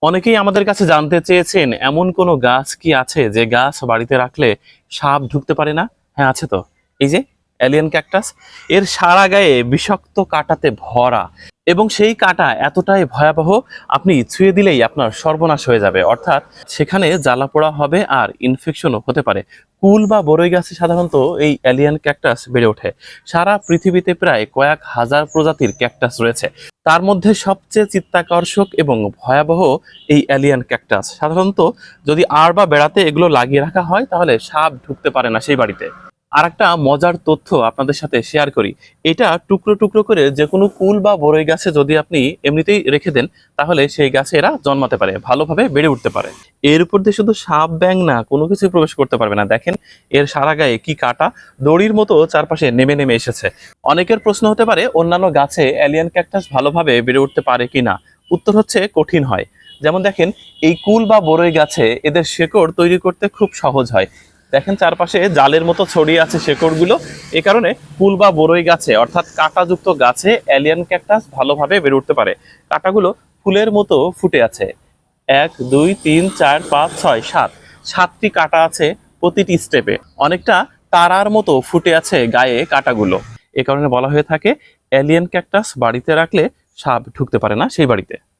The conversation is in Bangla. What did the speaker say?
অনেকেই আমাদের কাছে জানতে চেয়েছেন এমন কোনো গাছ কি আছে যে গাছ বাড়িতে রাখলে সাপ ঢুকতে পারে না। হ্যাঁ, আছে তো। এই যে এলিয়ান ক্যাকটাস, এর সারা গায়ে বিষাক্ত কাঁটাতে ভরা, এবং সেই কাঁটা এতটাই ভয়াবহ, আপনি ছুঁয়ে দিলেই আপনার সর্বনাশ হয়ে যাবে, অর্থাৎ সেখানে জ্বালা পোড়া হবে আর ইনফেকশনও হতে পারে। কুল বা বরই গাছে সাধারণত এই এলিয়ান ক্যাকটাস বেড়ে ওঠে। সারা পৃথিবীতে প্রায় কয়েক হাজার প্রজাতির ক্যাকটাস রয়েছে, তার মধ্যে সবচেয়ে চিত্তাকর্ষক এবং ভয়াবহ এই এলিয়ান ক্যাকটাস। সাধারণত যদি আড় বা বেড়াতে এগুলো লাগিয়ে রাখা হয় তাহলে সাপ ঢুকতে পারে না সেই বাড়িতে। আর একটা মজার তথ্য আপনাদের সাথে শেয়ার করি। এটা টুকরো টুকরো করে যে কোনো কুল বা বরই গাছে যদি আপনি এমনিতেই রেখে দেন, তাহলে সেই গাছে এরা জন্মাতে পারে, ভালোভাবে বেড়ে উঠতে পারে। এর উপর দিয়ে শুধু সাপ ব্যাং না, কোনো কিছু প্রবেশ করতে পারবে না। দেখেন এর সারা গায়ে কি কাটা, দড়ির মতো চারপাশে নেমে নেমে এসেছে। অনেকের প্রশ্ন হতে পারে অন্যান্য গাছে এলিয়ান ক্যাকটাস ভালোভাবে বেড়ে উঠতে পারে কিনা। উত্তর হচ্ছে কঠিন হয়। যেমন দেখেন, এই কুল বা বরই গাছে এদের শেকড় তৈরি করতে খুব সহজ হয়। দেখেন চারপাশে জালের মতো ছড়িয়ে আছে শেকড়গুলো। এ কারণে ফুল বা বরই গাছে, অর্থাৎ কাঁটাযুক্ত গাছে এলিয়ান ক্যাকটাস ভালোভাবে বেড়ে উঠতে পারে। কাঁটাগুলো ফুলের মতো ফুটে আছে। 1 2 3 4 5 6 7, 7টি কাঁটা আছে প্রতিটি স্টেপে। অনেকটা তারার মতো ফুটে আছে গায়ে কাঁটাগুলো। এ কারণে বলা হয়ে থাকে এলিয়ান ক্যাকটাস বাড়িতে রাখলে সাপ ঢুকতে পারে না সেই বাড়িতে।